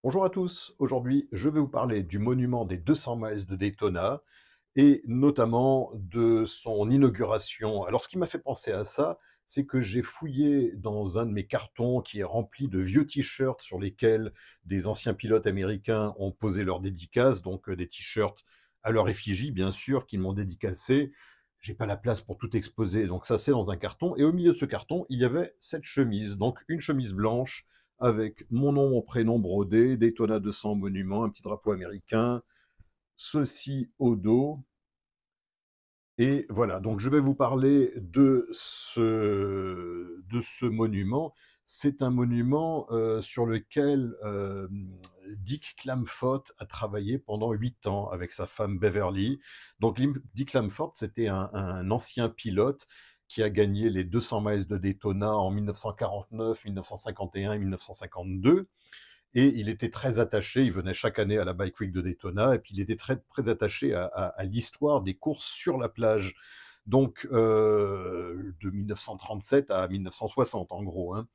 Bonjour à tous, aujourd'hui je vais vous parler du monument des 200 miles de Daytona et notamment de son inauguration. Alors ce qui m'a fait penser à ça, c'est que j'ai fouillé dans un de mes cartons qui est rempli de vieux t-shirts sur lesquels des anciens pilotes américains ont posé leurs dédicaces, donc des t-shirts à leur effigie bien sûr, qu'ils m'ont dédicacé. J'ai pas la place pour tout exposer, donc ça c'est dans un carton. Et au milieu de ce carton, il y avait cette chemise, donc une chemise blanche avec mon nom, mon prénom brodé, Daytona 200 monument, un petit drapeau américain, ceci au dos. Et voilà, donc je vais vous parler de ce monument. C'est un monument sur lequel Dick Clamford a travaillé pendant 8 ans avec sa femme Beverly. Donc Dick Clamford, c'était un ancien pilote qui a gagné les 200 miles de Daytona en 1949, 1951 et 1952. Et il était très attaché, il venait chaque année à la Bike Week de Daytona, et puis il était très, très attaché à l'histoire des courses sur la plage. Donc, de 1937 à 1960, en gros, hein.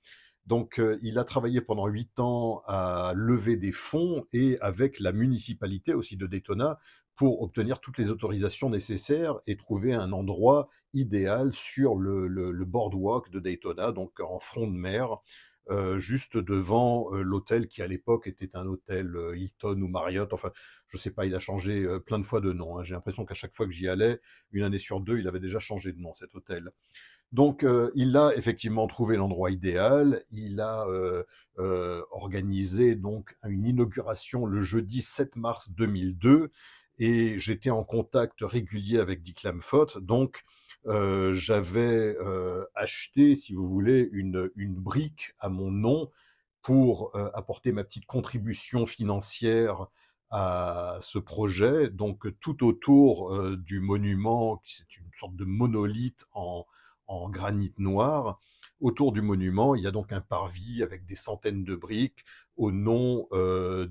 Donc, il a travaillé pendant 8 ans à lever des fonds et avec la municipalité aussi de Daytona pour obtenir toutes les autorisations nécessaires et trouver un endroit idéal sur le boardwalk de Daytona, donc en front de mer, juste devant l'hôtel qui à l'époque était un hôtel Hilton ou Marriott. Enfin, je sais pas, il a changé plein de fois de nom, hein. J'ai l'impression qu'à chaque fois que j'y allais, une année sur deux, il avait déjà changé de nom, cet hôtel. Donc, il a effectivement trouvé l'endroit idéal. Il a organisé donc une inauguration le jeudi 7 mars 2002 et j'étais en contact régulier avec Dick Lamfott. Donc, j'avais acheté, si vous voulez, une brique à mon nom pour apporter ma petite contribution financière à ce projet. Donc, tout autour du monument, c'est une sorte de monolithe en granit noir. Autour du monument, il y a donc un parvis avec des centaines de briques au nom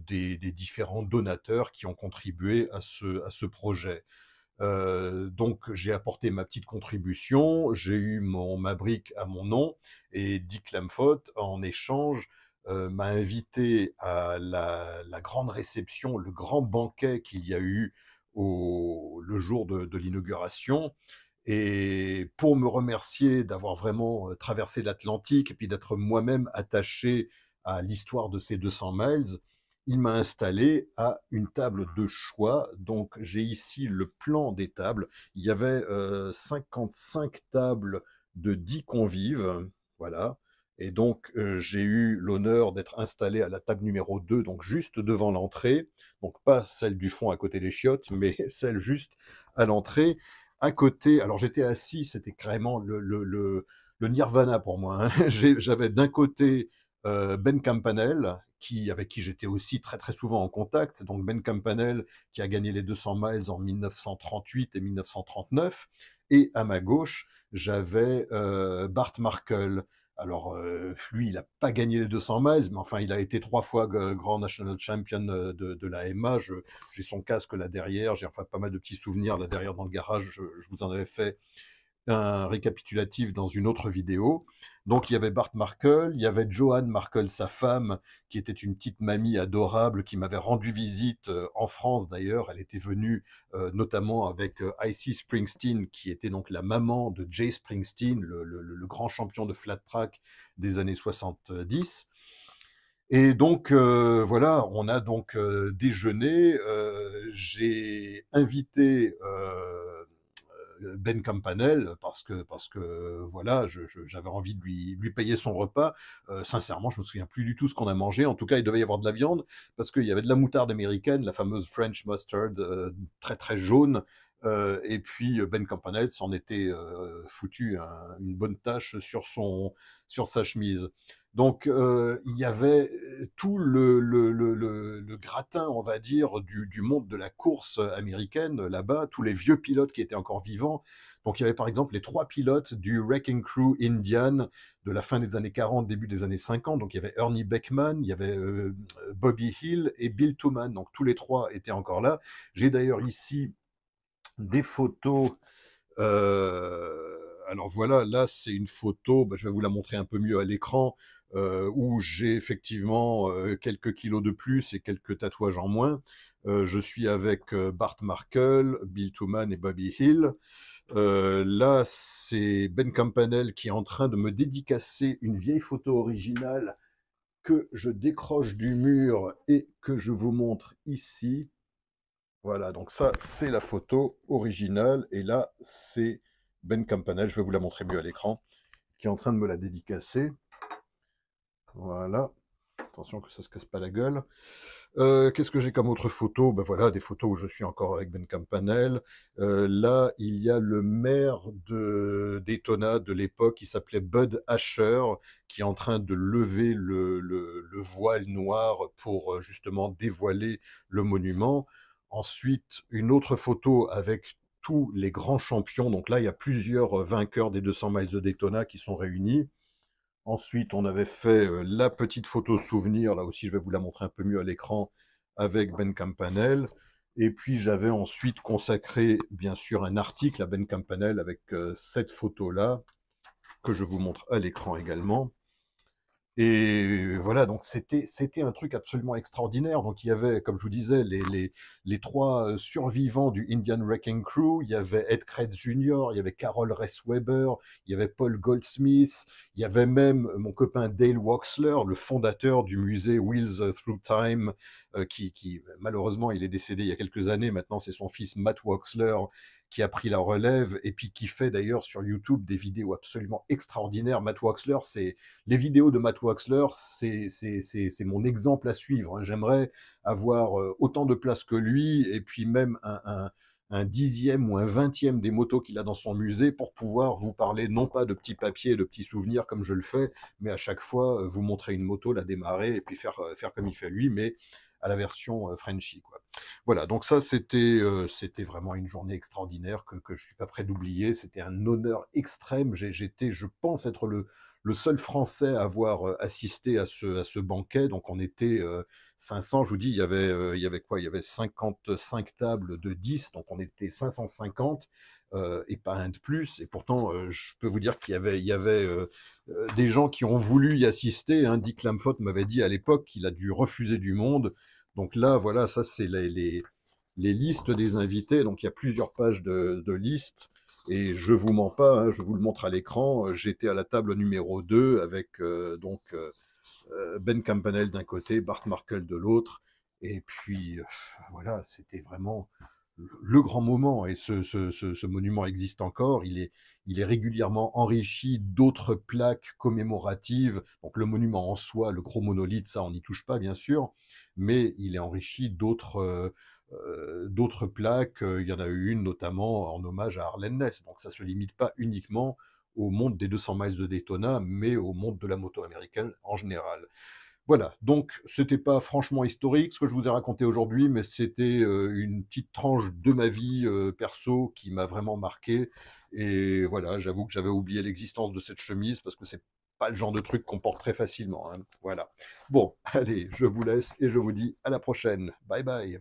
des différents donateurs qui ont contribué à ce projet. Donc j'ai apporté ma petite contribution, j'ai eu ma brique à mon nom, et Dick Lamfott, en échange, m'a invité à la grande réception, le grand banquet qu'il y a eu le jour de l'inauguration. Et pour me remercier d'avoir vraiment traversé l'Atlantique et puis d'être moi-même attaché à l'histoire de ces 200 miles, il m'a installé à une table de choix. Donc j'ai ici le plan des tables. Il y avait 55 tables de 10 convives. Voilà. Et donc j'ai eu l'honneur d'être installé à la table numéro 2, donc juste devant l'entrée. Donc pas celle du fond à côté des chiottes, mais celle juste à l'entrée. À côté, alors j'étais assis, c'était carrément le nirvana pour moi, hein. J'avais d'un côté Ben Campanelle, avec qui j'étais aussi très très souvent en contact. Donc Ben Campanelle qui a gagné les 200 miles en 1938 et 1939. Et à ma gauche, j'avais Bart Markle. Alors, lui, il n'a pas gagné les 200 miles, mais enfin, il a été 3 fois Grand National Champion de la MA. J'ai son casque là derrière, j'ai enfin pas mal de petits souvenirs là derrière dans le garage. Je vous en avais fait un récapitulatif dans une autre vidéo. Donc il y avait Bart Markle, il y avait Joanne Markle, sa femme, qui était une petite mamie adorable qui m'avait rendu visite en France d'ailleurs. Elle était venue notamment avec Icy Springsteen, qui était donc la maman de Jay Springsteen, le grand champion de flat track des années 70. Et donc voilà, on a donc déjeuné. J'ai invité Ben Campanelle parce que voilà, j'avais envie de lui payer son repas. Sincèrement, je me souviens plus du tout ce qu'on a mangé. En tout cas, il devait y avoir de la viande parce qu'il y avait de la moutarde américaine, la fameuse French mustard, très très jaune. Et puis Ben Campanelle s'en était foutu une bonne tache sur sa chemise. Donc il y avait tout le gratin, on va dire, du monde de la course américaine là-bas, tous les vieux pilotes qui étaient encore vivants. Donc il y avait par exemple les 3 pilotes du Wrecking Crew Indian de la fin des années 40, début des années 50. Donc il y avait Ernie Beckman, il y avait Bobby Hill et Bill Tooman. Donc tous les 3 étaient encore là. J'ai d'ailleurs ici des photos. Alors voilà, là c'est une photo, je vais vous la montrer un peu mieux à l'écran, où j'ai effectivement quelques kilos de plus et quelques tatouages en moins. Je suis avec Bart Markle, Bill Tooman et Bobby Hill. Là, c'est Ben Campanell qui est en train de me dédicacer une vieille photo originale que je décroche du mur et que je vous montre ici. Voilà, donc ça, c'est la photo originale. Et là, c'est Ben Campanell, je vais vous la montrer mieux à l'écran, qui est en train de me la dédicacer. Voilà. Attention que ça se casse pas la gueule. Qu'est-ce que j'ai comme autre photo? Ben voilà, des photos où je suis encore avec Ben Campanell. Là, il y a le maire de Daytona de l'époque, qui s'appelait Bud Asher, qui est en train de lever le voile noir pour justement dévoiler le monument. Ensuite, une autre photo avec tous les grands champions. Donc là, il y a plusieurs vainqueurs des 200 miles de Daytona qui sont réunis. Ensuite, on avait fait la petite photo souvenir, là aussi je vais vous la montrer un peu mieux à l'écran, avec Ben Campanell. Et puis j'avais ensuite consacré, bien sûr, un article à Ben Campanell avec cette photo-là, que je vous montre à l'écran également. Et voilà, donc c'était un truc absolument extraordinaire. Donc il y avait, comme je vous disais, les trois survivants du Indian Wrecking Crew. Il y avait Ed Kretz Jr., il y avait Carol Ress-Weber, il y avait Paul Goldsmith, il y avait même mon copain Dale Woxler, le fondateur du musée Wheels Through Time, qui malheureusement il est décédé il y a quelques années. Maintenant c'est son fils Matt Woxler qui a pris la relève, et puis qui fait d'ailleurs sur YouTube des vidéos absolument extraordinaires. Matt Woxler, c'est les vidéos de Matt Woxler, c'est mon exemple à suivre, hein. J'aimerais avoir autant de place que lui, et puis même un dixième ou un vingtième des motos qu'il a dans son musée, pour pouvoir vous parler non pas de petits papiers, de petits souvenirs comme je le fais, mais à chaque fois vous montrer une moto, la démarrer, et puis faire comme il fait lui, mais à la version Frenchy, quoi. Voilà, donc ça, c'était vraiment une journée extraordinaire que je suis pas prêt d'oublier. C'était un honneur extrême. J'étais, je pense, être le seul Français à avoir assisté à ce banquet. Donc on était 500, je vous dis, il y avait quoi? Il y avait 55 tables de 10, donc on était 550, et pas un de plus. Et pourtant, je peux vous dire il y avait des gens qui ont voulu y assister, hein. Dick Lamfott m'avait dit à l'époque qu'il a dû refuser du monde. Donc là, voilà, ça c'est les listes des invités. Donc il y a plusieurs pages de listes. Et je vous mens pas, hein, je vous le montre à l'écran. J'étais à la table numéro 2 avec Ben Campanell d'un côté, Bart Markle de l'autre. Et puis voilà, c'était vraiment le grand moment. Et ce monument existe encore. Il est régulièrement enrichi d'autres plaques commémoratives. Donc le monument en soi, le gros monolithe, ça on n'y touche pas bien sûr, mais il est enrichi d'autres plaques. Il y en a eu une notamment en hommage à Arlen Ness. Donc ça ne se limite pas uniquement au monde des 200 miles de Daytona, mais au monde de la moto américaine en général. Voilà, donc c'était pas franchement historique ce que je vous ai raconté aujourd'hui, mais c'était une petite tranche de ma vie perso qui m'a vraiment marqué. Et voilà, j'avoue que j'avais oublié l'existence de cette chemise, parce que c'est pas le genre de truc qu'on porte très facilement, hein. Voilà. Bon, allez, je vous laisse et je vous dis à la prochaine. Bye bye.